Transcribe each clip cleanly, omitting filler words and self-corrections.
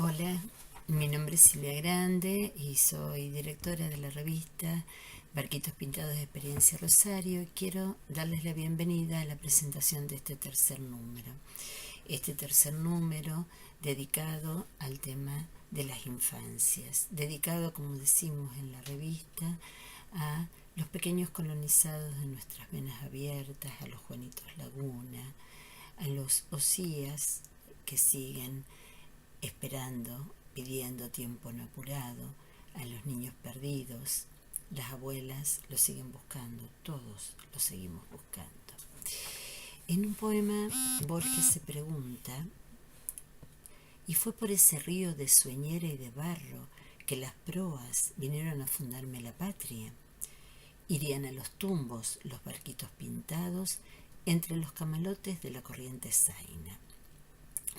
Hola, mi nombre es Silvia Grande y soy directora de la revista Barquitos Pintados de Experiencia Rosario. Quiero darles la bienvenida a la presentación de este tercer número. Este tercer número dedicado al tema de las infancias, dedicado, como decimos en la revista, a los pequeños colonizados de nuestras venas abiertas, a los Juanitos Laguna, a los Osías que siguen esperando, pidiendo tiempo no apurado, a los niños perdidos. Las abuelas lo siguen buscando, todos lo seguimos buscando. En un poema, Borges se pregunta: y fue por ese río de sueñera y de barro que las proas vinieron a fundarme la patria. Irían a los tumbos los barquitos pintados entre los camalotes de la corriente zaina.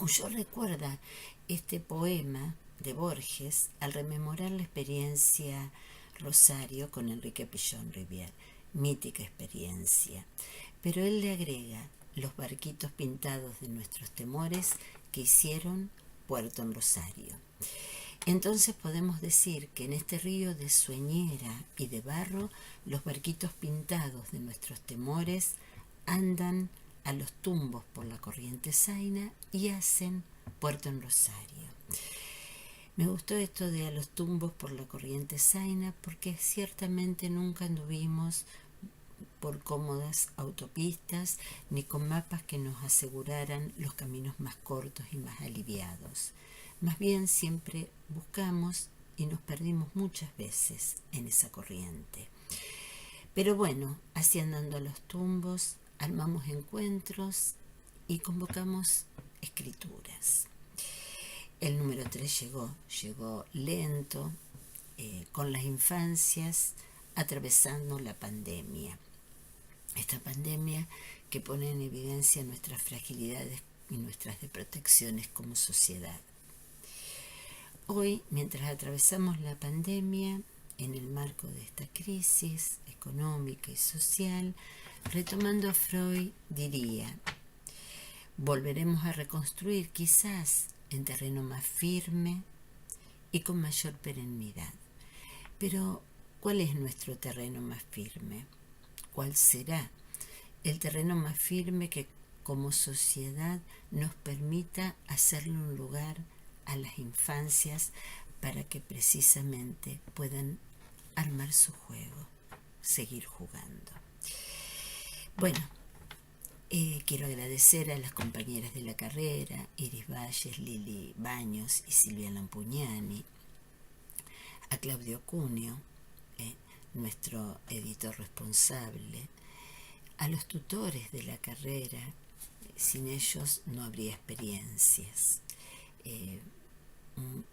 Yo recuerda este poema de Borges al rememorar la experiencia Rosario con Enrique Pillón Rivière, mítica experiencia. Pero él le agrega los barquitos pintados de nuestros temores que hicieron puerto en Rosario. Entonces podemos decir que en este río de sueñera y de barro, los barquitos pintados de nuestros temores andan a los tumbos por la corriente zaina y hacen puerto en Rosario. Me gustó esto de a los tumbos por la corriente zaina porque ciertamente nunca anduvimos por cómodas autopistas ni con mapas que nos aseguraran los caminos más cortos y más aliviados. Más bien siempre buscamos y nos perdimos muchas veces en esa corriente. Pero bueno, así andando a los tumbos, armamos encuentros y convocamos escrituras. El número 3 llegó lento, con las infancias atravesando la pandemia. Esta pandemia que pone en evidencia nuestras fragilidades y nuestras desprotecciones como sociedad. Hoy, mientras atravesamos la pandemia, en el marco de esta crisis económica y social, retomando a Freud, diría: volveremos a reconstruir quizás en terreno más firme y con mayor perennidad. Pero, ¿cuál es nuestro terreno más firme? ¿Cuál será el terreno más firme que como sociedad nos permita hacerle un lugar a las infancias para que precisamente puedan armar su juego, seguir jugando? Bueno, quiero agradecer a las compañeras de la carrera, Iris Valles, Lili Baños y Silvia Lampugnani, a Claudio Cuneo, nuestro editor responsable, a los tutores de la carrera. Sin ellos no habría experiencias. Un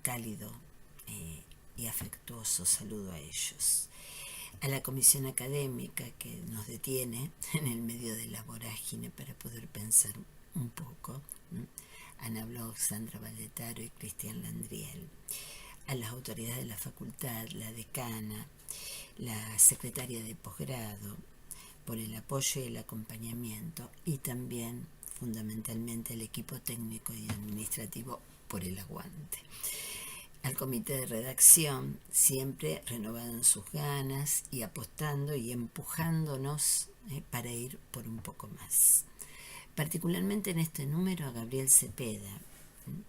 cálido y afectuoso saludo a ellos. A la comisión académica que nos detiene en el medio de la vorágine para poder pensar un poco, Ana Bloch, Sandra Valdetaro y Cristian Landriel. A las autoridades de la facultad, la decana, la secretaria de posgrado, por el apoyo y el acompañamiento, y también fundamentalmente el equipo técnico y administrativo por el aguante. Al comité de redacción, siempre renovado en sus ganas y apostando y empujándonos para ir por un poco más. Particularmente en este número a Gabriel Cepeda,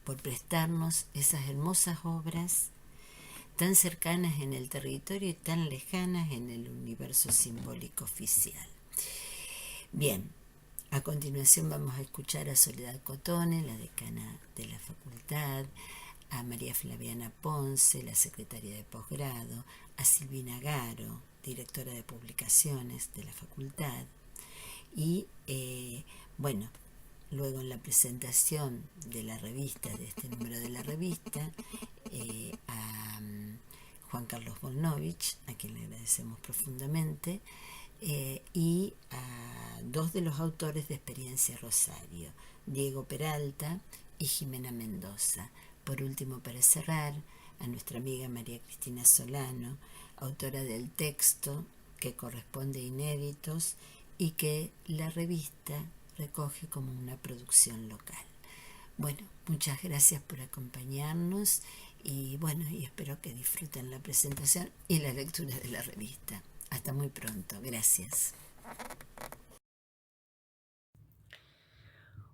por prestarnos esas hermosas obras tan cercanas en el territorio y tan lejanas en el universo simbólico oficial. Bien, a continuación vamos a escuchar a Soledad Cotone, la decana de la facultad, a María Flaviana Ponce, la secretaria de posgrado, a Silvina Garo, directora de publicaciones de la facultad, y bueno, luego en la presentación de la revista, de este número de la revista, a Juan Carlos Volnovich, a quien le agradecemos profundamente, y a dos de los autores de Experiencia Rosario, Diego Peralta y Jimena Mendoza. Por último, para cerrar, a nuestra amiga María Cristina Solano, autora del texto que corresponde a inéditos y que la revista recoge como una producción local. Bueno, muchas gracias por acompañarnos y bueno, y espero que disfruten la presentación y la lectura de la revista. Hasta muy pronto. Gracias.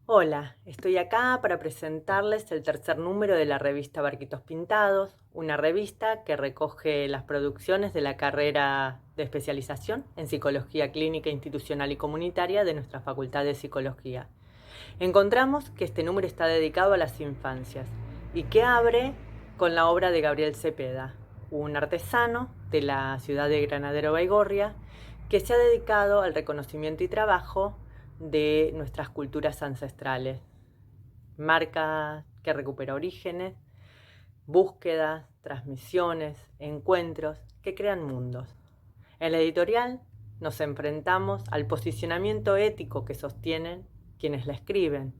Hola, estoy acá para presentarles el tercer número de la revista Barquitos Pintados, una revista que recoge las producciones de la carrera de especialización en Psicología Clínica Institucional y Comunitaria de nuestra Facultad de Psicología. Encontramos que este número está dedicado a las infancias y que abre con la obra de Gabriel Cepeda, un artesano de la ciudad de Granadero Baigorria que se ha dedicado al reconocimiento y trabajo de nuestras culturas ancestrales, marca que recupera orígenes, búsquedas, transmisiones, encuentros que crean mundos. En la editorial nos enfrentamos al posicionamiento ético que sostienen quienes la escriben,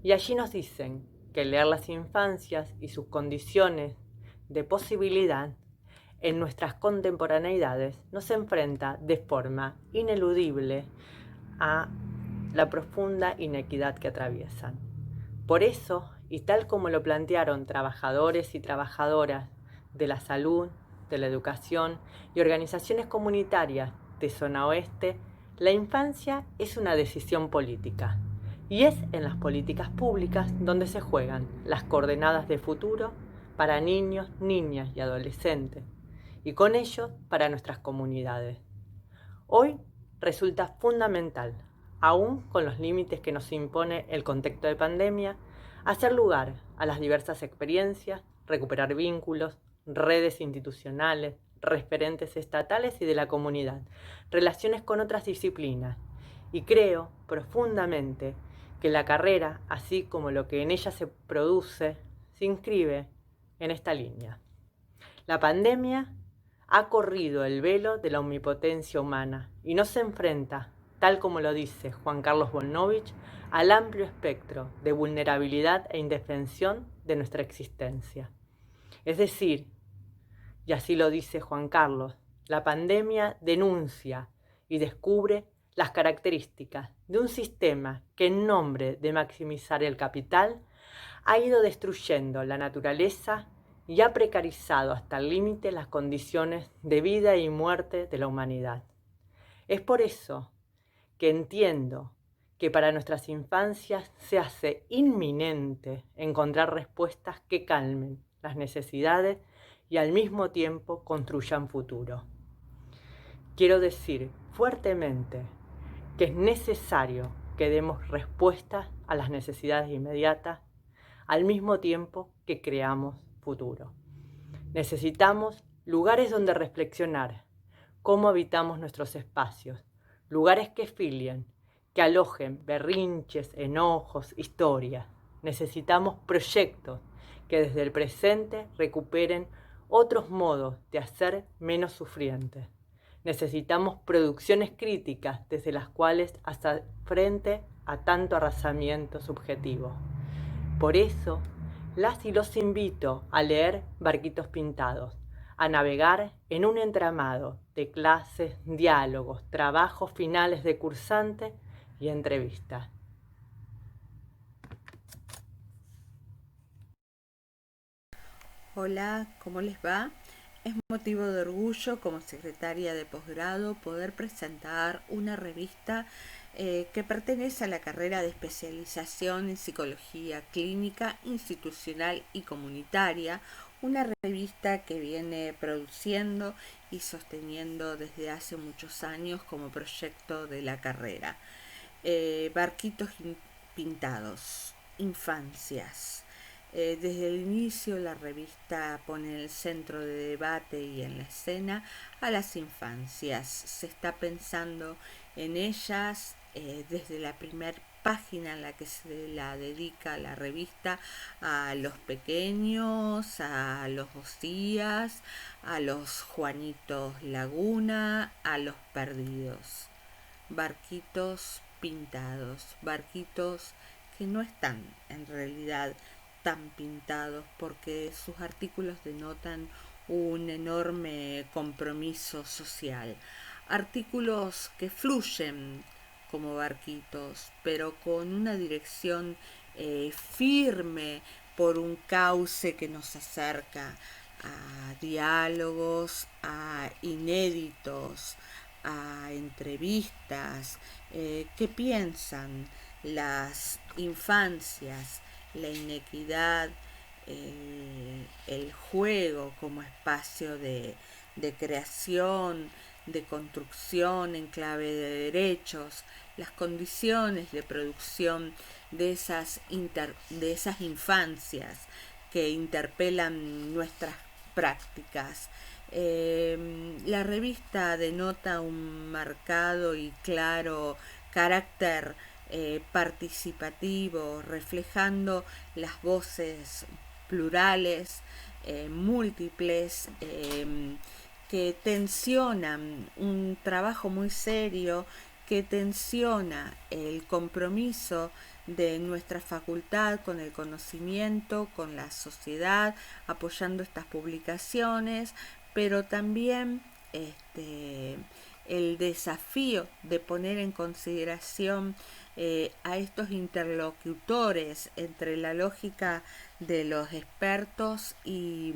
y allí nos dicen que leer las infancias y sus condiciones de posibilidad en nuestras contemporaneidades nos enfrenta de forma ineludible a la profunda inequidad que atraviesan. Por eso, y tal como lo plantearon trabajadores y trabajadoras de la salud, de la educación y organizaciones comunitarias de Zona Oeste, la infancia es una decisión política. Y es en las políticas públicas donde se juegan las coordenadas de futuro para niños, niñas y adolescentes, y con ello para nuestras comunidades. Hoy resulta fundamental, aún con los límites que nos impone el contexto de pandemia, hacer lugar a las diversas experiencias, recuperar vínculos, redes institucionales, referentes estatales y de la comunidad, relaciones con otras disciplinas. Y creo profundamente que la carrera, así como lo que en ella se produce, se inscribe en esta línea. La pandemia ha corrido el velo de la omnipotencia humana y no se enfrenta, tal como lo dice Juan Carlos Volnovich, al amplio espectro de vulnerabilidad e indefensión de nuestra existencia. Es decir, y así lo dice Juan Carlos, la pandemia denuncia y descubre las características de un sistema que en nombre de maximizar el capital ha ido destruyendo la naturaleza y ha precarizado hasta el límite las condiciones de vida y muerte de la humanidad. Es por eso que entiendo que para nuestras infancias se hace inminente encontrar respuestas que calmen las necesidades y al mismo tiempo construyan futuro. Quiero decir fuertemente que es necesario que demos respuestas a las necesidades inmediatas al mismo tiempo que creamos futuro. Necesitamos lugares donde reflexionar cómo habitamos nuestros espacios, lugares que filien, que alojen berrinches, enojos, historias. Necesitamos proyectos que desde el presente recuperen otros modos de hacer menos sufrientes. Necesitamos producciones críticas desde las cuales hacer frente a tanto arrasamiento subjetivo. Por eso, las y los invito a leer Barquitos Pintados, a navegar en un entramado de clases, diálogos, trabajos finales de cursante y entrevistas. Hola, ¿cómo les va? Es motivo de orgullo como secretaria de posgrado poder presentar una revista que pertenece a la carrera de especialización en psicología clínica, institucional y comunitaria, una revista que viene produciendo y sosteniendo desde hace muchos años como proyecto de la carrera. Barquitos pintados, infancias. Desde el inicio la revista pone en el centro de debate y en la escena a las infancias. Se está pensando en ellas desde la primera página en la que se la dedica la revista a los pequeños, a los Osías, a los Juanitos Laguna, a los perdidos. Barquitos pintados, barquitos que no están en realidad tan pintados porque sus artículos denotan un enorme compromiso social. Artículos que fluyen como barquitos, pero con una dirección firme por un cauce que nos acerca a diálogos, a inéditos, a entrevistas, qué piensan las infancias, la inequidad, el juego como espacio de creación, de construcción en clave de derechos, las condiciones de producción de esas infancias que interpelan nuestras prácticas. La revista denota un marcado y claro carácter participativo, reflejando las voces plurales, múltiples, que tensionan un trabajo muy serio, que tensiona el compromiso de nuestra facultad con el conocimiento, con la sociedad, apoyando estas publicaciones, pero también el desafío de poner en consideración a estos interlocutores entre la lógica de los expertos y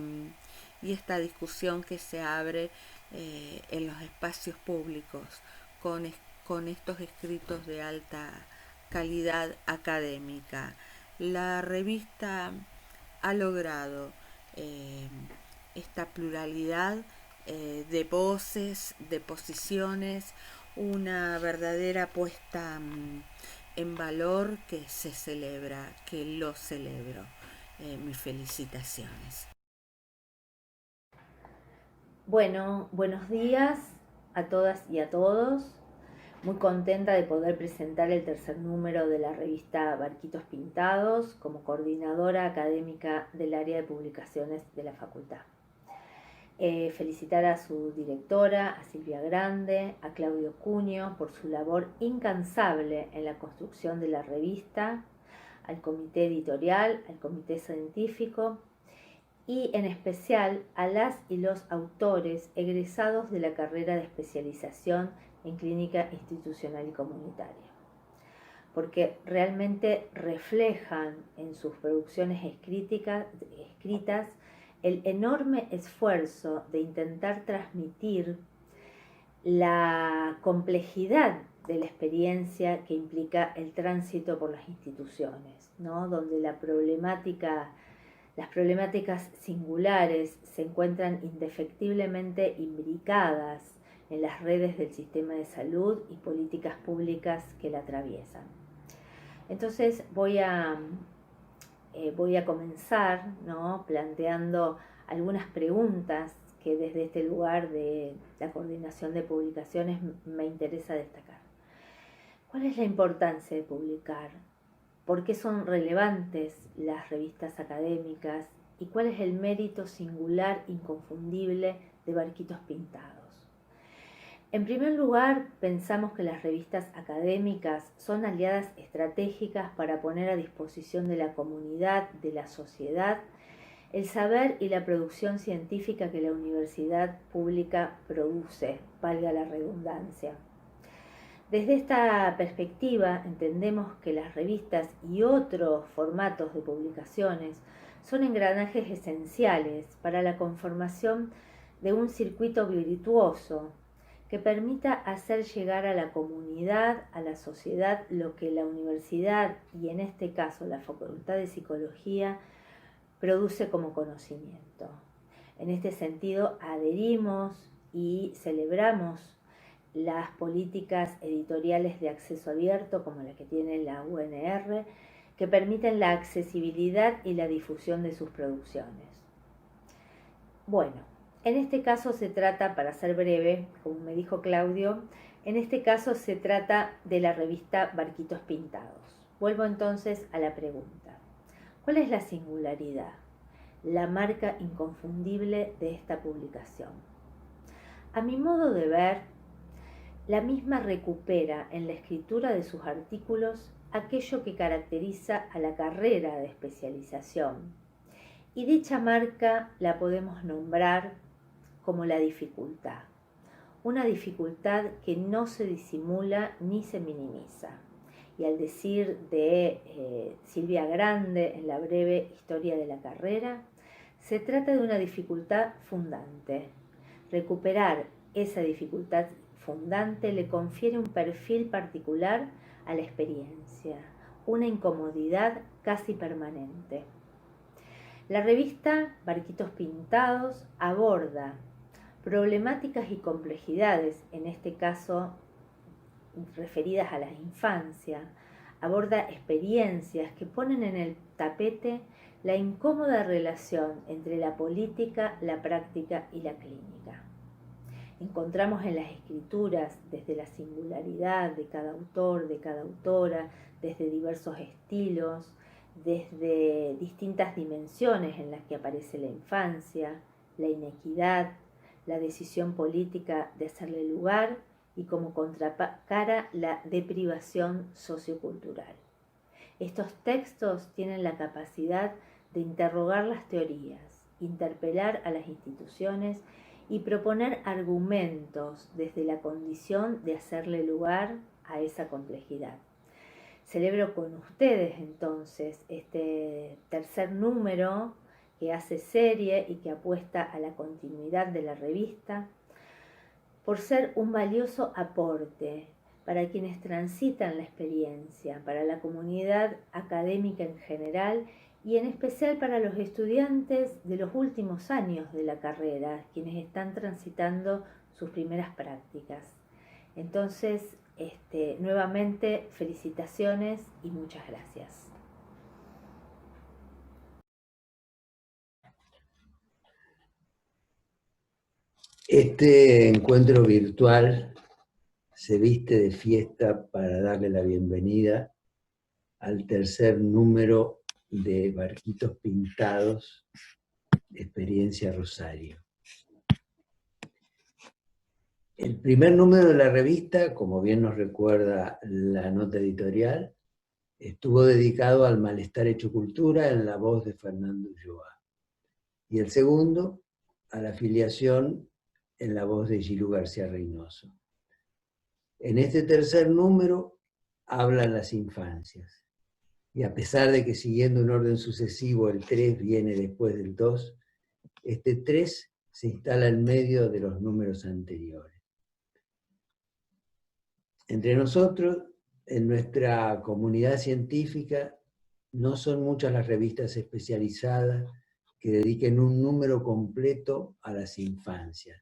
esta discusión que se abre en los espacios públicos con estos escritos de alta calidad académica. La revista ha logrado esta pluralidad de voces, de posiciones, una verdadera puesta en valor que se celebra, que lo celebro. Mis felicitaciones. Bueno, buenos días a todas y a todos. Muy contenta de poder presentar el tercer número de la revista Barquitos Pintados como coordinadora académica del área de publicaciones de la facultad. Felicitar a su directora, a Silvia Grande, a Claudio Cuño por su labor incansable en la construcción de la revista, al comité editorial, al comité científico y en especial a las y los autores egresados de la carrera de especialización en clínica institucional y comunitaria, porque realmente reflejan en sus producciones escritas el enorme esfuerzo de intentar transmitir la complejidad de la experiencia que implica el tránsito por las instituciones, ¿no? Donde las problemáticas singulares se encuentran indefectiblemente imbricadas en las redes del sistema de salud y políticas públicas que la atraviesan. Entonces voy a comenzar, ¿no?, planteando algunas preguntas que desde este lugar de la coordinación de publicaciones me interesa destacar. ¿Cuál es la importancia de publicar? ¿Por qué son relevantes las revistas académicas? ¿Y cuál es el mérito singular, inconfundible de Barquitos Pintados? En primer lugar, pensamos que las revistas académicas son aliadas estratégicas para poner a disposición de la comunidad, de la sociedad, el saber y la producción científica que la universidad pública produce, valga la redundancia. Desde esta perspectiva entendemos que las revistas y otros formatos de publicaciones son engranajes esenciales para la conformación de un circuito virtuoso que permita hacer llegar a la comunidad, a la sociedad, lo que la universidad y en este caso la Facultad de Psicología produce como conocimiento. En este sentido, adherimos y celebramos las políticas editoriales de acceso abierto, como la que tiene la UNR, que permiten la accesibilidad y la difusión de sus producciones. Bueno, en este caso se trata, para ser breve, como me dijo Claudio, en este caso se trata de la revista Barquitos Pintados. Vuelvo entonces a la pregunta. ¿Cuál es la singularidad, la marca inconfundible de esta publicación? A mi modo de ver, la misma recupera en la escritura de sus artículos aquello que caracteriza a la carrera de especialización, y dicha marca la podemos nombrar como la dificultad, una dificultad que no se disimula ni se minimiza, y al decir de Silvia Grande en la breve historia de la carrera, se trata de una dificultad fundante. Recuperar esa dificultad fundante le confiere un perfil particular a la experiencia, una incomodidad casi permanente. La revista Barquitos Pintados aborda problemáticas y complejidades, en este caso referidas a la infancia, aborda experiencias que ponen en el tapete la incómoda relación entre la política, la práctica y la clínica. Encontramos en las escrituras, desde la singularidad de cada autor, de cada autora, desde diversos estilos, desde distintas dimensiones en las que aparece la infancia, la inequidad, la decisión política de hacerle lugar y como contracara la deprivación sociocultural. Estos textos tienen la capacidad de interrogar las teorías, interpelar a las instituciones y proponer argumentos desde la condición de hacerle lugar a esa complejidad. Celebro con ustedes entonces este tercer número que hace serie y que apuesta a la continuidad de la revista, por ser un valioso aporte para quienes transitan la experiencia, para la comunidad académica en general y en especial para los estudiantes de los últimos años de la carrera, quienes están transitando sus primeras prácticas. Entonces, nuevamente felicitaciones y muchas gracias. Este encuentro virtual se viste de fiesta para darle la bienvenida al tercer número de Barquitos Pintados, Experiencia Rosario. El primer número de la revista, como bien nos recuerda la nota editorial, estuvo dedicado al malestar hecho cultura en la voz de Fernando Ulloa. Y el segundo, a la afiliación en la voz de Gilú García Reynoso. En este tercer número hablan las infancias. Y a pesar de que siguiendo un orden sucesivo el 3 viene después del 2, este 3 se instala en medio de los números anteriores. Entre nosotros, en nuestra comunidad científica, no son muchas las revistas especializadas que dediquen un número completo a las infancias,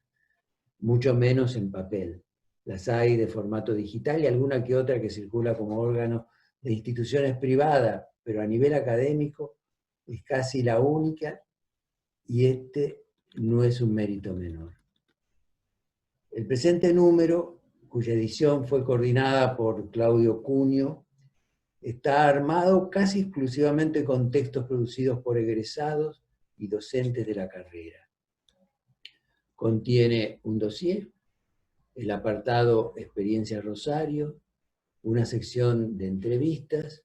mucho menos en papel. Las hay de formato digital y alguna que otra que circula como órgano de instituciones privadas, pero a nivel académico es casi la única y este no es un mérito menor. El presente número, cuya edición fue coordinada por Claudio Cunio, está armado casi exclusivamente con textos producidos por egresados y docentes de la carrera. Contiene un dossier, el apartado Experiencia Rosario, una sección de entrevistas,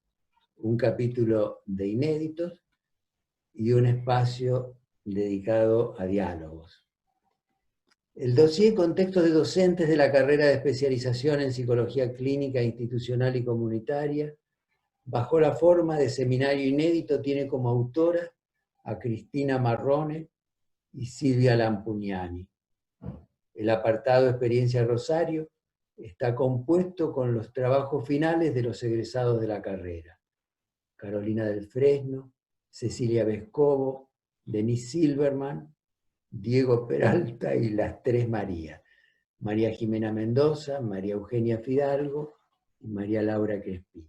un capítulo de inéditos y un espacio dedicado a diálogos. El dossier con textos de docentes de la carrera de especialización en psicología clínica, institucional y comunitaria, bajo la forma de seminario inédito, tiene como autora a Cristina Marrone y Silvia Lampugnani. El apartado Experiencia Rosario está compuesto con los trabajos finales de los egresados de la carrera: Carolina del Fresno, Cecilia Vescovo, Denise Silverman, Diego Peralta y las tres Marías: María Jimena Mendoza, María Eugenia Fidalgo y María Laura Crespín.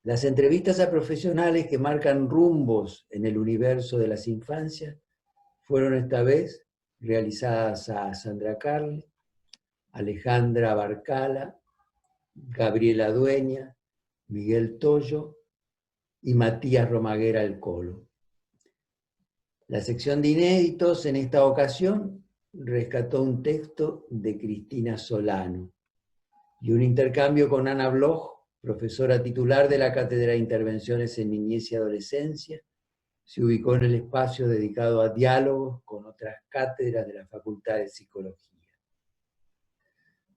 Las entrevistas a profesionales que marcan rumbos en el universo de las infancias fueron esta vez realizadas a Sandra Carle, Alejandra Barcala, Gabriela Dueña, Miguel Toyo y Matías Romaguera El Colo. La sección de inéditos en esta ocasión rescató un texto de Cristina Solano y un intercambio con Ana Bloch, profesora titular de la Cátedra de Intervenciones en Niñez y Adolescencia, se ubicó en el espacio dedicado a diálogos con otras cátedras de la Facultad de Psicología.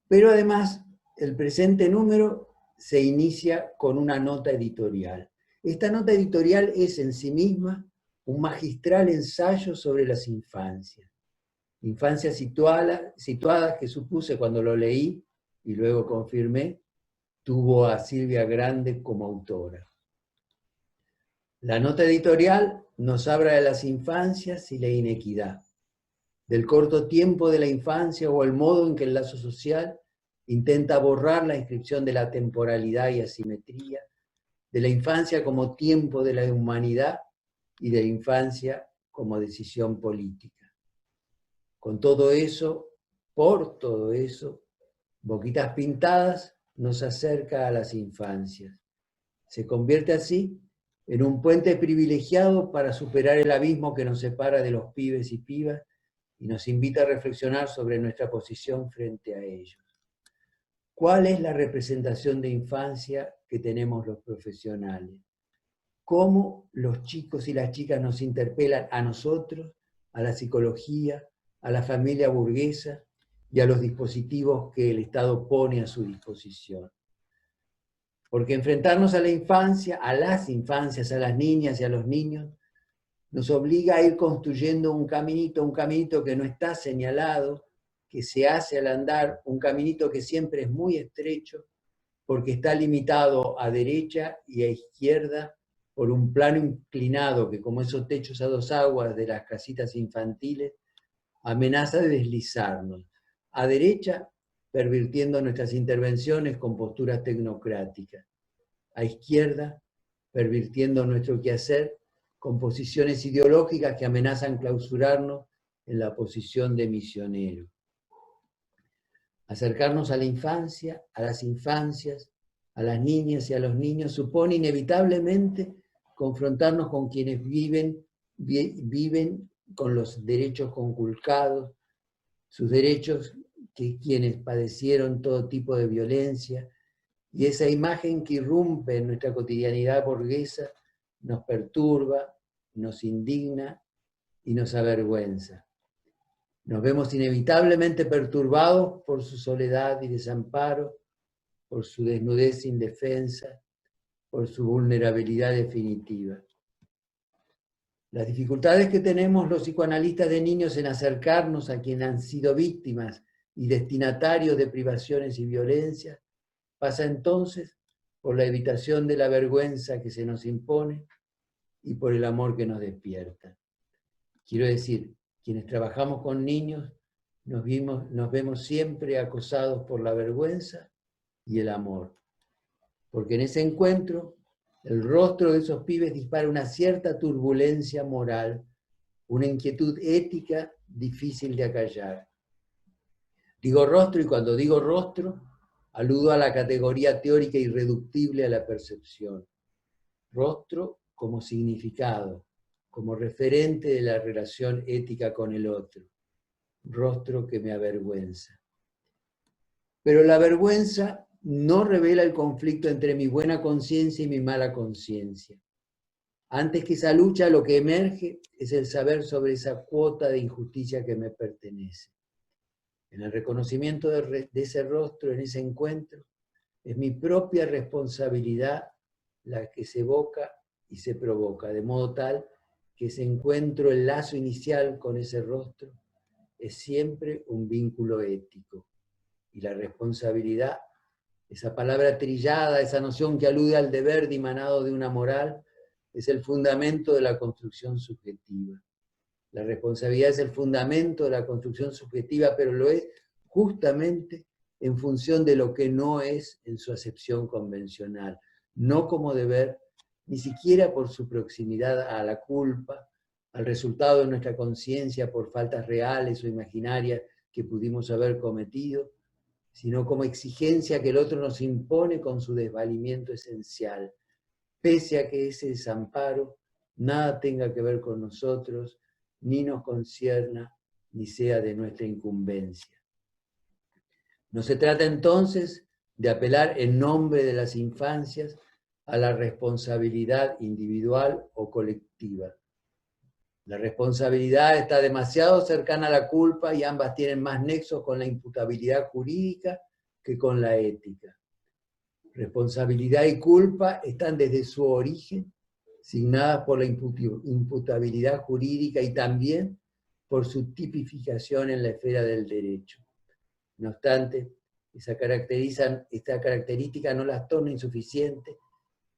Pero además, el presente número se inicia con una nota editorial. Esta nota editorial es en sí misma un magistral ensayo sobre las infancias. Infancias situadas que supuse cuando lo leí y luego confirmé, tuvo a Silvia Grande como autora. La nota editorial nos habla de las infancias y la inequidad, del corto tiempo de la infancia o el modo en que el lazo social intenta borrar la inscripción de la temporalidad y asimetría, de la infancia como tiempo de la humanidad y de la infancia como decisión política. Con todo eso, por todo eso, Boquitas Pintadas nos acerca a las infancias. Se convierte así en un puente privilegiado para superar el abismo que nos separa de los pibes y pibas y nos invita a reflexionar sobre nuestra posición frente a ellos. ¿Cuál es la representación de infancia que tenemos los profesionales? ¿Cómo los chicos y las chicas nos interpelan a nosotros, a la psicología, a la familia burguesa y a los dispositivos que el Estado pone a su disposición? Porque enfrentarnos a la infancia, a las infancias, a las niñas y a los niños, nos obliga a ir construyendo un caminito que no está señalado, que se hace al andar, un caminito que siempre es muy estrecho, porque está limitado a derecha y a izquierda por un plano inclinado que, como esos techos a dos aguas de las casitas infantiles, amenaza de deslizarnos. A derecha, pervirtiendo nuestras intervenciones con posturas tecnocráticas. A izquierda, pervirtiendo nuestro quehacer con posiciones ideológicas que amenazan clausurarnos en la posición de misionero. Acercarnos a la infancia, a las infancias, a las niñas y a los niños supone inevitablemente confrontarnos con quienes viven con los derechos conculcados, sus derechos que quienes padecieron todo tipo de violencia, y esa imagen que irrumpe en nuestra cotidianidad burguesa nos perturba, nos indigna y nos avergüenza. Nos vemos inevitablemente perturbados por su soledad y desamparo, por su desnudez indefensa, por su vulnerabilidad definitiva. Las dificultades que tenemos los psicoanalistas de niños en acercarnos a quienes han sido víctimas y destinatarios de privaciones y violencias pasa entonces por la evitación de la vergüenza que se nos impone y por el amor que nos despierta. Quiero decir, quienes trabajamos con niños nos vemos siempre acosados por la vergüenza y el amor. Porque en ese encuentro, el rostro de esos pibes dispara una cierta turbulencia moral, una inquietud ética difícil de acallar. Digo rostro, y cuando digo rostro, aludo a la categoría teórica irreductible a la percepción. Rostro como significado, como referente de la relación ética con el otro. Rostro que me avergüenza. Pero la vergüenza no revela el conflicto entre mi buena conciencia y mi mala conciencia. Antes que esa lucha, lo que emerge es el saber sobre esa cuota de injusticia que me pertenece. En el reconocimiento de ese rostro, en ese encuentro, es mi propia responsabilidad la que se evoca y se provoca, de modo tal que ese encuentro, el lazo inicial con ese rostro, es siempre un vínculo ético. Y la responsabilidad, esa palabra trillada, esa noción que alude al deber dimanado de una moral, es el fundamento de la construcción subjetiva. La responsabilidad es el fundamento de la construcción subjetiva, pero lo es justamente en función de lo que no es en su acepción convencional, no como deber, ni siquiera por su proximidad a la culpa, al resultado de nuestra conciencia por faltas reales o imaginarias que pudimos haber cometido, sino como exigencia que el otro nos impone con su desvalimiento esencial, pese a que ese desamparo nada tenga que ver con nosotros, ni nos concierna, ni sea de nuestra incumbencia. No se trata entonces de apelar en nombre de las infancias a la responsabilidad individual o colectiva. La responsabilidad está demasiado cercana a la culpa y ambas tienen más nexos con la imputabilidad jurídica que con la ética. Responsabilidad y culpa están desde su origen signadas por la imputabilidad jurídica y también por su tipificación en la esfera del derecho. No obstante, esta característica no las torna insuficientes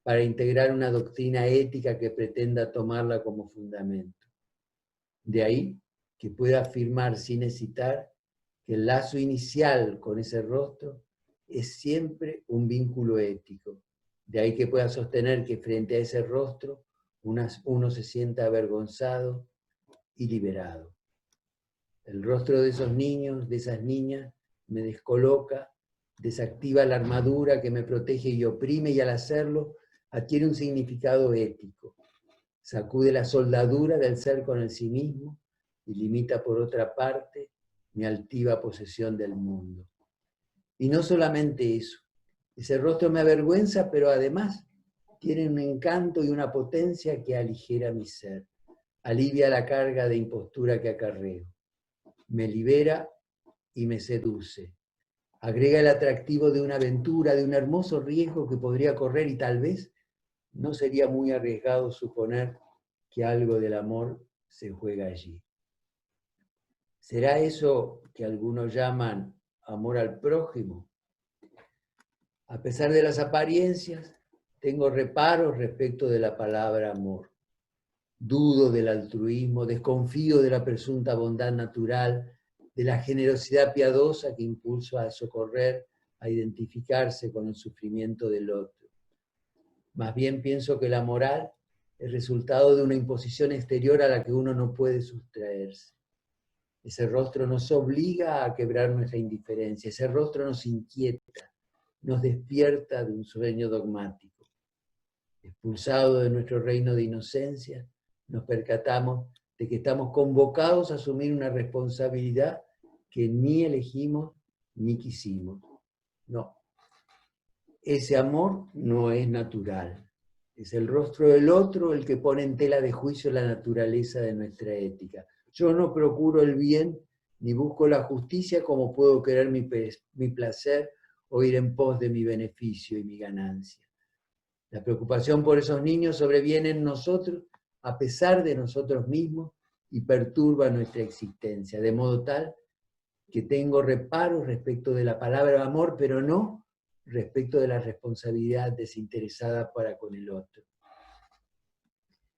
para integrar una doctrina ética que pretenda tomarla como fundamento. De ahí que pueda afirmar sin hesitar que el lazo inicial con ese rostro es siempre un vínculo ético. De ahí que pueda sostener que frente a ese rostro uno se sienta avergonzado y liberado. El rostro de esos niños, de esas niñas, me descoloca, desactiva la armadura que me protege y oprime, y al hacerlo adquiere un significado ético. Sacude la soldadura del ser con el sí mismo y limita por otra parte mi altiva posesión del mundo. Y no solamente eso, ese rostro me avergüenza, pero además tiene un encanto y una potencia que aligera mi ser, alivia la carga de impostura que acarreo, me libera y me seduce, agrega el atractivo de una aventura, de un hermoso riesgo que podría correr, y tal vez no sería muy arriesgado suponer que algo del amor se juega allí. ¿Será eso que algunos llaman amor al prójimo? A pesar de las apariencias, tengo reparos respecto de la palabra amor. Dudo del altruismo, desconfío de la presunta bondad natural, de la generosidad piadosa que impulsa a socorrer, a identificarse con el sufrimiento del otro. Más bien pienso que la moral es resultado de una imposición exterior a la que uno no puede sustraerse. Ese rostro nos obliga a quebrar nuestra indiferencia, ese rostro nos inquieta, nos despierta de un sueño dogmático. Expulsado de nuestro reino de inocencia, nos percatamos de que estamos convocados a asumir una responsabilidad que ni elegimos ni quisimos. No, ese amor no es natural. Es el rostro del otro el que pone en tela de juicio la naturaleza de nuestra ética. Yo no procuro el bien ni busco la justicia como puedo querer mi placer o ir en pos de mi beneficio y mi ganancia. La preocupación por esos niños sobreviene en nosotros a pesar de nosotros mismos y perturba nuestra existencia, de modo tal que tengo reparos respecto de la palabra amor, pero no respecto de la responsabilidad desinteresada para con el otro.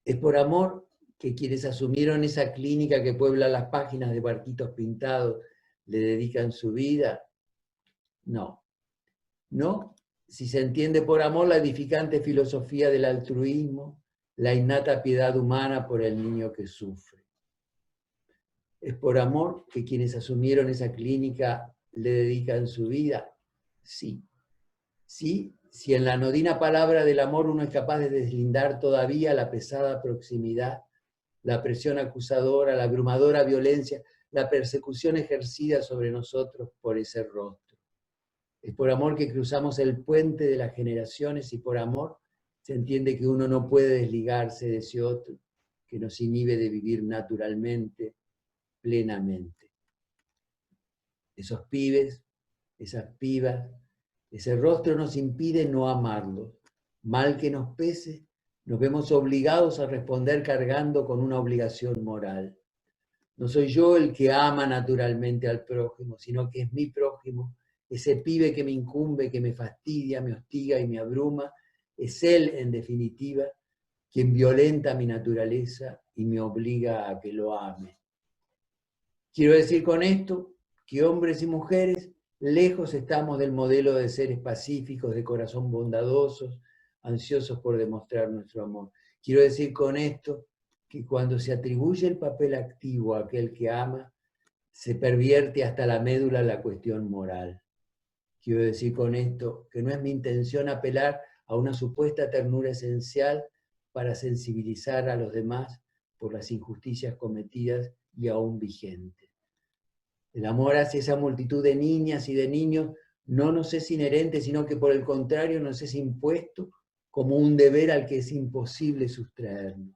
Es por amor que quienes asumieron esa clínica que puebla las páginas de Barquitos Pintados le dedican su vida. No, no, si se entiende por amor la edificante filosofía del altruismo, la innata piedad humana por el niño que sufre. ¿Es por amor que quienes asumieron esa clínica le dedican su vida? Sí. Sí, si en la anodina palabra del amor uno es capaz de deslindar todavía la pesada proximidad, la presión acusadora, la abrumadora violencia, la persecución ejercida sobre nosotros por ese rostro. Es por amor que cruzamos el puente de las generaciones, y por amor se entiende que uno no puede desligarse de ese otro que nos inhibe de vivir naturalmente, plenamente. Esos pibes, esas pibas, ese rostro nos impide no amarlos. Mal que nos pese, nos vemos obligados a responder cargando con una obligación moral. No soy yo el que ama naturalmente al prójimo, sino que es mi prójimo, ese pibe que me incumbe, que me fastidia, me hostiga y me abruma. Es él, en definitiva, quien violenta mi naturaleza y me obliga a que lo ame. Quiero decir con esto que hombres y mujeres, lejos estamos del modelo de seres pacíficos, de corazón bondadosos, ansiosos por demostrar nuestro amor. Quiero decir con esto que cuando se atribuye el papel activo a aquel que ama, se pervierte hasta la médula la cuestión moral. Quiero decir con esto que no es mi intención apelar a una supuesta ternura esencial para sensibilizar a los demás por las injusticias cometidas y aún vigentes. El amor hacia esa multitud de niñas y de niños no nos es inherente, sino que por el contrario nos es impuesto como un deber al que es imposible sustraernos.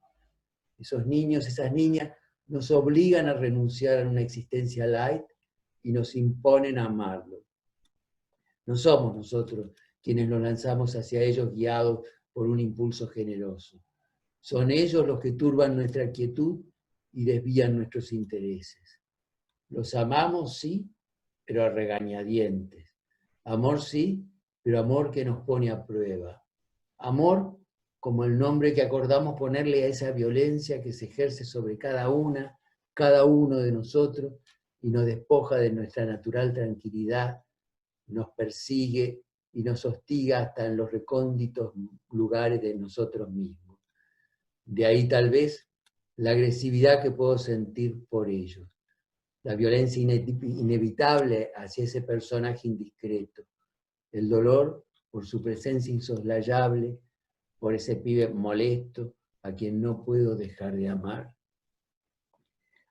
Esos niños, esas niñas, nos obligan a renunciar a una existencia light y nos imponen a amarlos. No somos nosotros quienes nos lanzamos hacia ellos guiados por un impulso generoso. Son ellos los que turban nuestra quietud y desvían nuestros intereses. Los amamos, sí, pero a regañadientes. Amor sí, pero amor que nos pone a prueba. Amor como el nombre que acordamos ponerle a esa violencia que se ejerce sobre cada uno de nosotros y nos despoja de nuestra natural tranquilidad, nos persigue y nos hostiga hasta en los recónditos lugares de nosotros mismos. De ahí tal vez la agresividad que puedo sentir por ellos, la violencia inevitable hacia ese personaje indiscreto, el dolor por su presencia insoslayable, por ese pibe molesto a quien no puedo dejar de amar.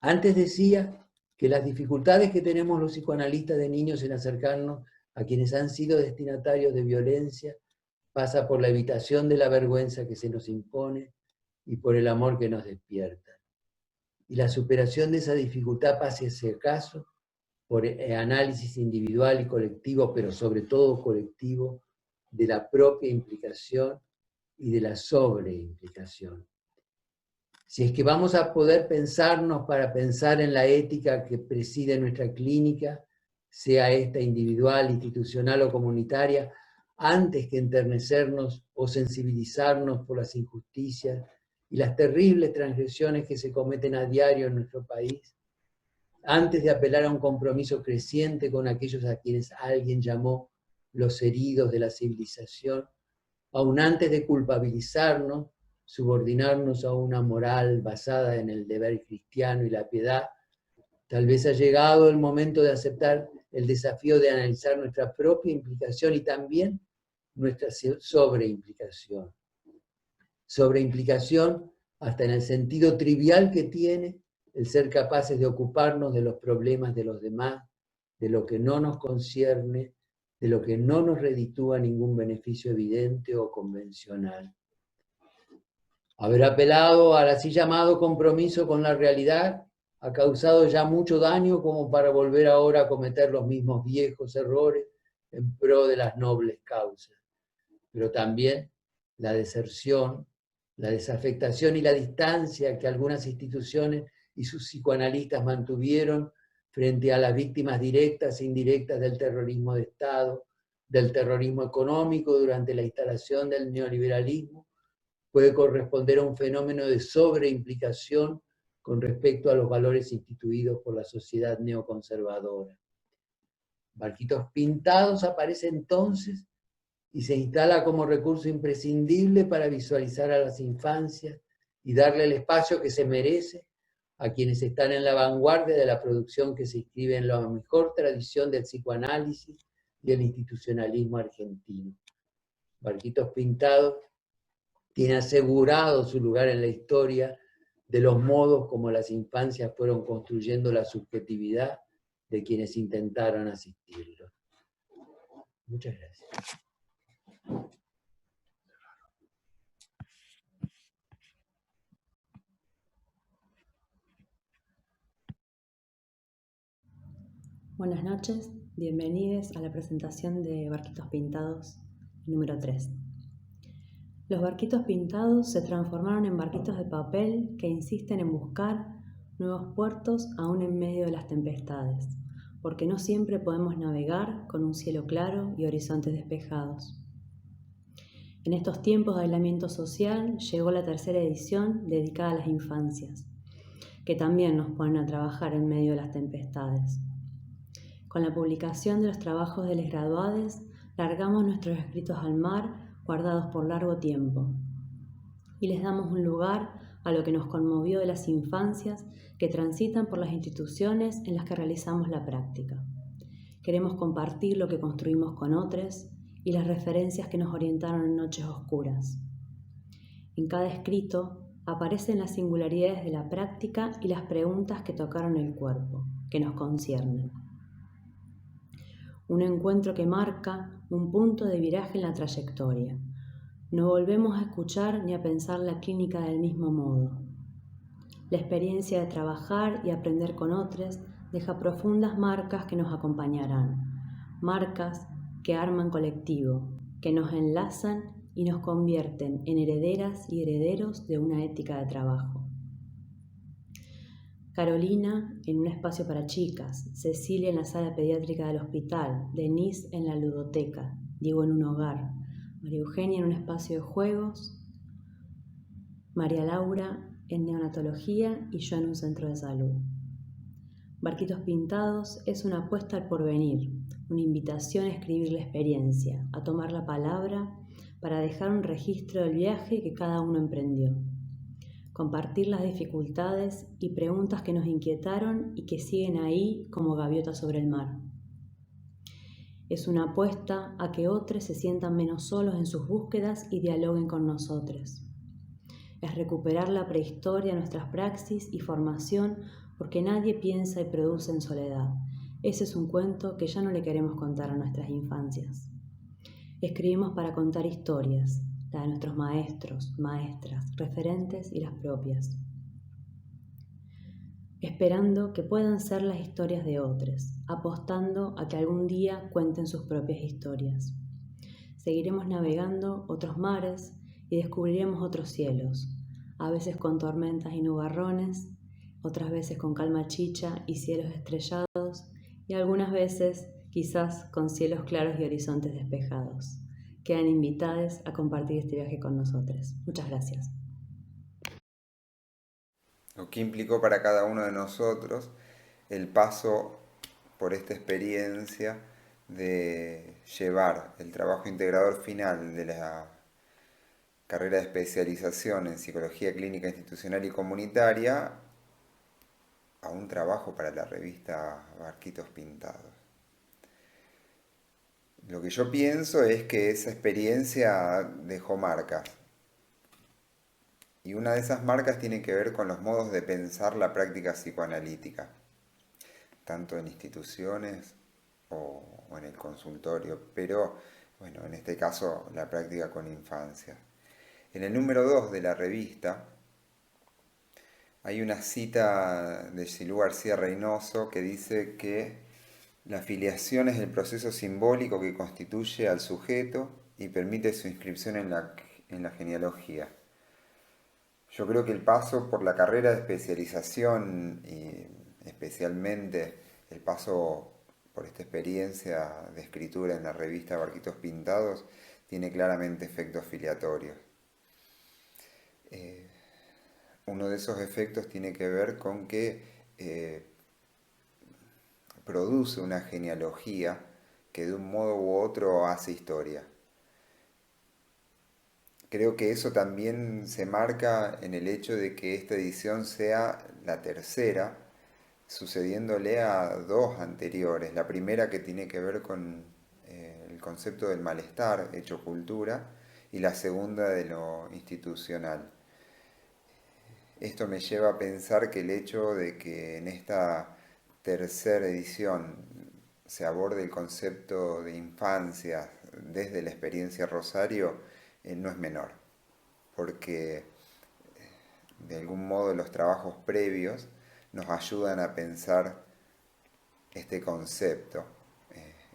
Antes decía que las dificultades que tenemos los psicoanalistas de niños en acercarnos a quienes han sido destinatarios de violencia pasa por la evitación de la vergüenza que se nos impone y por el amor que nos despierta. Y la superación de esa dificultad pasa, si acaso, por análisis individual y colectivo, pero sobre todo colectivo, de la propia implicación y de la sobreimplicación. Si es que vamos a poder pensarnos para pensar en la ética que preside nuestra clínica, sea esta individual, institucional o comunitaria, antes que enternecernos o sensibilizarnos por las injusticias y las terribles transgresiones que se cometen a diario en nuestro país, antes de apelar a un compromiso creciente con aquellos a quienes alguien llamó los heridos de la civilización, aun antes de culpabilizarnos, subordinarnos a una moral basada en el deber cristiano y la piedad, tal vez ha llegado el momento de aceptar el desafío de analizar nuestra propia implicación y también nuestra sobreimplicación. Sobreimplicación hasta en el sentido trivial que tiene el ser capaces de ocuparnos de los problemas de los demás, de lo que no nos concierne, de lo que no nos reditúa ningún beneficio evidente o convencional. Haber apelado al así llamado compromiso con la realidad ha causado ya mucho daño como para volver ahora a cometer los mismos viejos errores en pro de las nobles causas. Pero también la deserción, la desafectación y la distancia que algunas instituciones y sus psicoanalistas mantuvieron frente a las víctimas directas e indirectas del terrorismo de Estado, del terrorismo económico durante la instalación del neoliberalismo, puede corresponder a un fenómeno de sobreimplicación con respecto a los valores instituidos por la sociedad neoconservadora. Barquitos Pintados aparece entonces y se instala como recurso imprescindible para visualizar a las infancias y darle el espacio que se merece a quienes están en la vanguardia de la producción que se inscribe en la mejor tradición del psicoanálisis y el institucionalismo argentino. Barquitos Pintados tiene asegurado su lugar en la historia de los modos como las infancias fueron construyendo la subjetividad de quienes intentaron asistirlo. Muchas gracias. Buenas noches, bienvenidos a la presentación de Barquitos Pintados número 3. Los barquitos pintados se transformaron en barquitos de papel que insisten en buscar nuevos puertos aún en medio de las tempestades, porque no siempre podemos navegar con un cielo claro y horizontes despejados. En estos tiempos de aislamiento social llegó la tercera edición dedicada a las infancias, que también nos ponen a trabajar en medio de las tempestades. Con la publicación de los trabajos de les graduades, largamos nuestros escritos al mar, guardados por largo tiempo, y les damos un lugar a lo que nos conmovió de las infancias que transitan por las instituciones en las que realizamos la práctica. Queremos compartir lo que construimos con otros y las referencias que nos orientaron en noches oscuras. En cada escrito aparecen las singularidades de la práctica y las preguntas que tocaron el cuerpo, que nos conciernen. Un encuentro que marca un punto de viraje en la trayectoria. No volvemos a escuchar ni a pensar la clínica del mismo modo. La experiencia de trabajar y aprender con otros deja profundas marcas que nos acompañarán, marcas que arman colectivo, que nos enlazan y nos convierten en herederas y herederos de una ética de trabajo. Carolina en un espacio para chicas, Cecilia en la sala pediátrica del hospital, Denise en la ludoteca, Diego en un hogar, María Eugenia en un espacio de juegos, María Laura en neonatología y yo en un centro de salud. Barquitos Pintados es una apuesta al porvenir, una invitación a escribir la experiencia, a tomar la palabra para dejar un registro del viaje que cada uno emprendió. Compartir las dificultades y preguntas que nos inquietaron y que siguen ahí como gaviotas sobre el mar. Es una apuesta a que otros se sientan menos solos en sus búsquedas y dialoguen con nosotros. Es recuperar la prehistoria de nuestras praxis y formación porque nadie piensa y produce en soledad. Ese es un cuento que ya no le queremos contar a nuestras infancias. Escribimos para contar historias, la de nuestros maestros, maestras, referentes y las propias. Esperando que puedan ser las historias de otros, apostando a que algún día cuenten sus propias historias. Seguiremos navegando otros mares y descubriremos otros cielos, a veces con tormentas y nubarrones, otras veces con calma chicha y cielos estrellados, y algunas veces quizás con cielos claros y horizontes despejados. Quedan invitadas a compartir este viaje con nosotros. Muchas gracias. Lo que implicó para cada uno de nosotros el paso por esta experiencia de llevar el trabajo integrador final de la carrera de especialización en psicología clínica institucional y comunitaria a un trabajo para la revista Barquitos Pintados. Lo que yo pienso es que esa experiencia dejó marcas. Y una de esas marcas tiene que ver con los modos de pensar la práctica psicoanalítica, tanto en instituciones o en el consultorio, pero bueno, en este caso la práctica con infancia. En el número 2 de la revista hay una cita de Xilú García Reynoso que dice que la filiación es el proceso simbólico que constituye al sujeto y permite su inscripción en la genealogía. Yo creo que el paso por la carrera de especialización y especialmente el paso por esta experiencia de escritura en la revista Barquitos Pintados tiene claramente efectos filiatorios. Uno de esos efectos tiene que ver con que produce una genealogía que de un modo u otro hace historia. Creo que eso también se marca en el hecho de que esta edición sea la tercera, sucediéndole a dos anteriores. La primera que tiene que ver con el concepto del malestar hecho cultura y la segunda de lo institucional. Esto me lleva a pensar que el hecho de que en esta tercera edición se aborde el concepto de infancia desde la experiencia Rosario no es menor, porque de algún modo los trabajos previos nos ayudan a pensar este concepto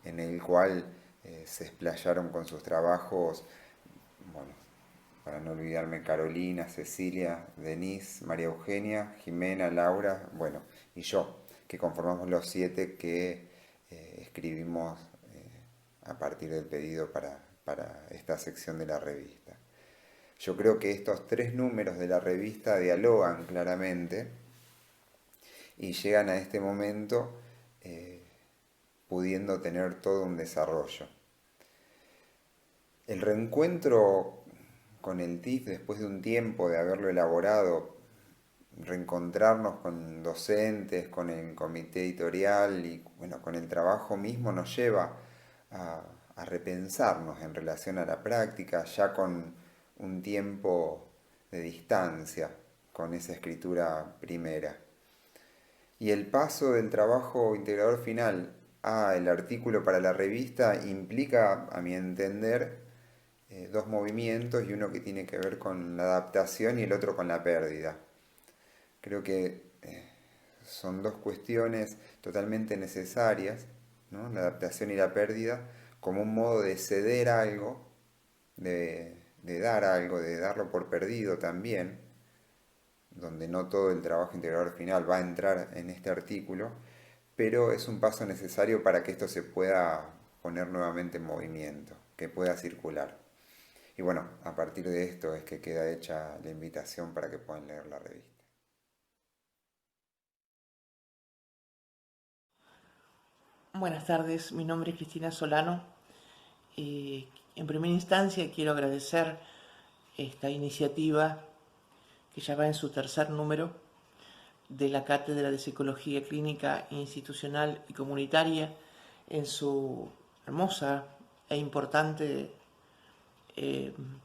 en el cual se explayaron con sus trabajos, bueno, para no olvidarme, Carolina, Cecilia, Denise, María Eugenia, Jimena, Laura, bueno, y yo, que conformamos los 7 que escribimos a partir del pedido para esta sección de la revista. Yo creo que estos 3 números de la revista dialogan claramente y llegan a este momento pudiendo tener todo un desarrollo. El reencuentro con el TIF después de un tiempo de haberlo elaborado, reencontrarnos con docentes, con el comité editorial y bueno, con el trabajo mismo nos lleva a repensarnos en relación a la práctica, ya con un tiempo de distancia con esa escritura primera. Y el paso del trabajo integrador final a el artículo para la revista implica, a mi entender, 2 movimientos y uno que tiene que ver con la adaptación y el otro con la pérdida. Creo que son 2 cuestiones totalmente necesarias, ¿no? La adaptación y la pérdida, como un modo de ceder algo de dar algo, de darlo por perdido también, donde no todo el trabajo integrador final va a entrar en este artículo, pero es un paso necesario para que esto se pueda poner nuevamente en movimiento, que pueda circular. Y bueno, a partir de esto es que queda hecha la invitación para que puedan leer la revista. Buenas tardes, mi nombre es Cristina Solano. En primera instancia quiero agradecer esta iniciativa que ya va en su tercer número de la Cátedra de Psicología Clínica Institucional y Comunitaria en su hermosa e importante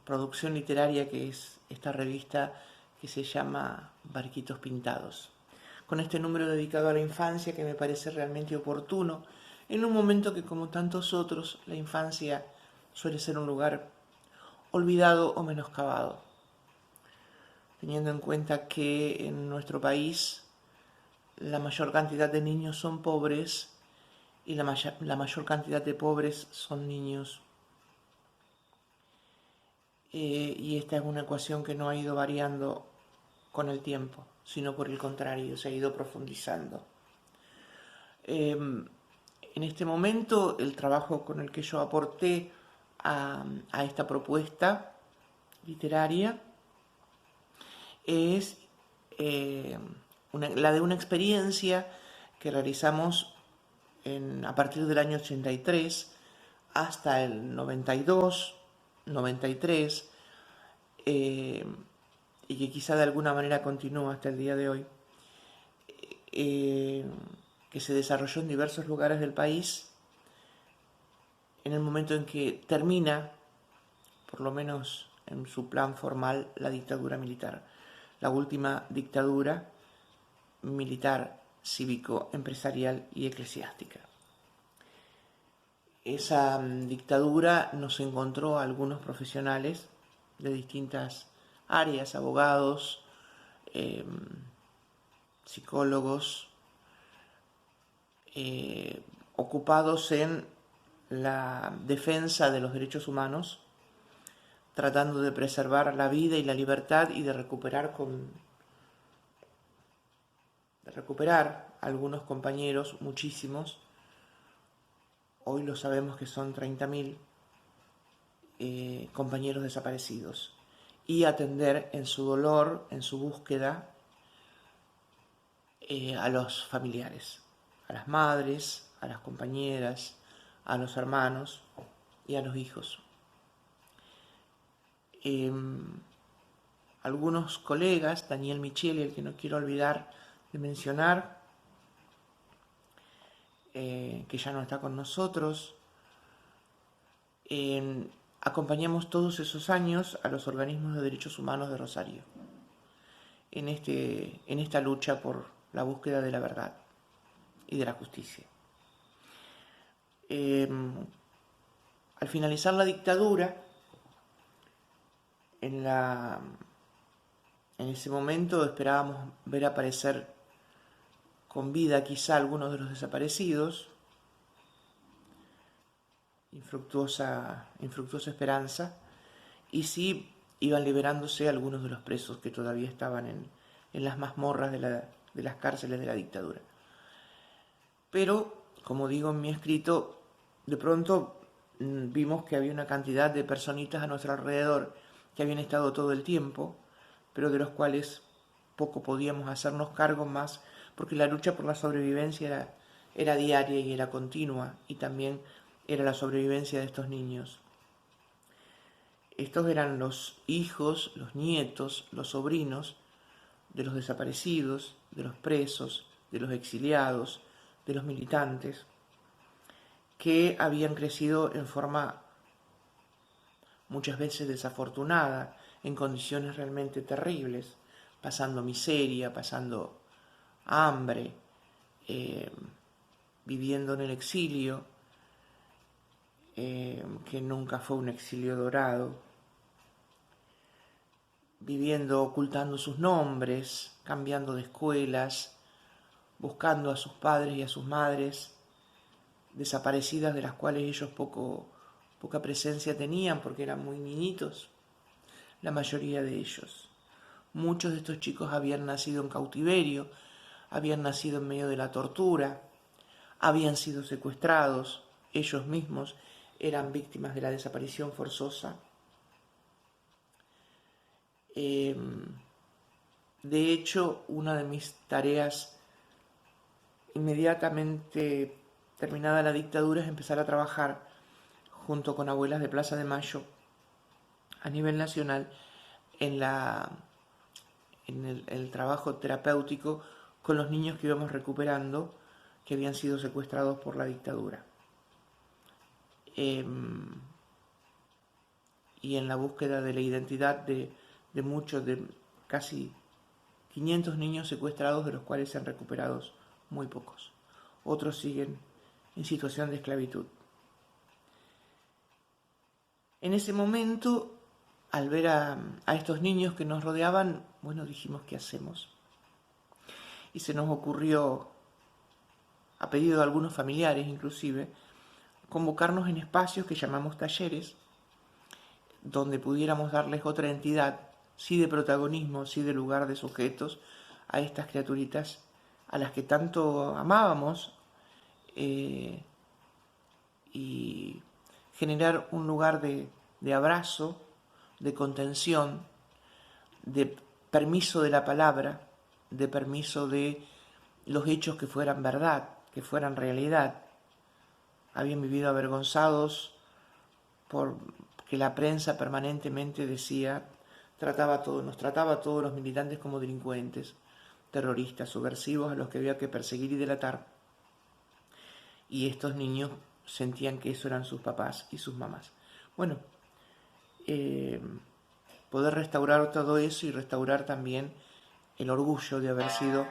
producción literaria que es esta revista que se llama Barquitos Pintados. Con este número dedicado a la infancia que me parece realmente oportuno, en un momento que como tantos otros, la infancia suele ser un lugar olvidado o menoscabado. Teniendo en cuenta que en nuestro país la mayor cantidad de niños son pobres y la mayor cantidad de pobres son niños. Y esta es una ecuación que no ha ido variando con el tiempo, sino por el contrario, se ha ido profundizando. En este momento, el trabajo con el que yo aporté a esta propuesta literaria es la de una experiencia que realizamos a partir del año 83 hasta el 92, 93, y que quizá de alguna manera continúa hasta el día de hoy, que se desarrolló en diversos lugares del país en el momento en que termina, por lo menos en su plan formal, la dictadura militar, la última dictadura militar, cívico, empresarial y eclesiástica. Esa dictadura nos encontró a algunos profesionales de distintas áreas, abogados, psicólogos, ocupados en la defensa de los derechos humanos, tratando de preservar la vida y la libertad y de recuperar algunos compañeros, muchísimos. Hoy lo sabemos que son 30.000 compañeros desaparecidos, y atender en su dolor, en su búsqueda, a los familiares, a las madres, a las compañeras, a los hermanos y a los hijos. Algunos colegas, Daniel Micheli, el que no quiero olvidar de mencionar, que ya no está con nosotros, acompañamos todos esos años a los organismos de derechos humanos de Rosario en esta lucha por la búsqueda de la verdad y de la justicia. Al finalizar la dictadura, en ese momento esperábamos ver aparecer con vida quizá algunos de los desaparecidos, infructuosa esperanza, y sí iban liberándose algunos de los presos que todavía estaban en las mazmorras de las cárceles de la dictadura. Pero, como digo en mi escrito, de pronto vimos que había una cantidad de personitas a nuestro alrededor que habían estado todo el tiempo, pero de los cuales poco podíamos hacernos cargo más, porque la lucha por la sobrevivencia era diaria y era continua, y también era la sobrevivencia de estos niños. Estos eran los hijos, los nietos, los sobrinos de los desaparecidos, de los presos, de los exiliados, de los militantes, que habían crecido en forma muchas veces desafortunada, en condiciones realmente terribles, pasando miseria, pasando hambre, viviendo en el exilio, que nunca fue un exilio dorado, viviendo ocultando sus nombres, cambiando de escuelas, buscando a sus padres y a sus madres, desaparecidas de las cuales ellos poco poca presencia tenían porque eran muy niñitos, la mayoría de ellos. Muchos de estos chicos habían nacido en cautiverio, habían nacido en medio de la tortura, habían sido secuestrados, ellos mismos eran víctimas de la desaparición forzosa. De hecho, una de mis tareas inmediatamente terminada la dictadura es empezar a trabajar junto con abuelas de Plaza de Mayo a nivel nacional en el trabajo terapéutico con los niños que íbamos recuperando que habían sido secuestrados por la dictadura. Y en la búsqueda de la identidad de muchos, de casi 500 niños secuestrados, de los cuales se han recuperado muy pocos. Otros siguen en situación de esclavitud. En ese momento, al ver a estos niños que nos rodeaban, bueno, dijimos, ¿qué hacemos? Y se nos ocurrió, a pedido de algunos familiares inclusive, convocarnos en espacios que llamamos talleres, donde pudiéramos darles otra entidad, sí de protagonismo, sí de lugar de sujetos, a estas criaturitas a las que tanto amábamos, y generar un lugar de abrazo, de contención, de permiso de la palabra, de permiso de los hechos que fueran verdad, que fueran realidad. Habían vivido avergonzados porque la prensa permanentemente decía, nos trataba a todos los militantes como delincuentes, terroristas, subversivos, a los que había que perseguir y delatar. Y estos niños sentían que eso eran sus papás y sus mamás. Bueno, poder restaurar todo eso y restaurar también el orgullo de haber sido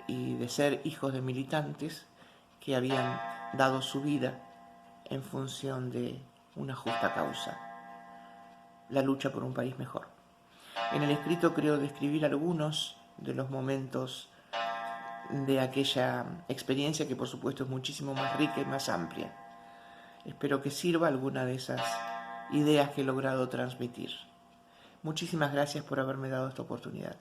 y de ser hijos de militantes que habían dado su vida en función de una justa causa, la lucha por un país mejor. En el escrito creo describir algunos de los momentos de aquella experiencia que por supuesto es muchísimo más rica y más amplia. Espero que sirva alguna de esas ideas que he logrado transmitir. Muchísimas gracias por haberme dado esta oportunidad.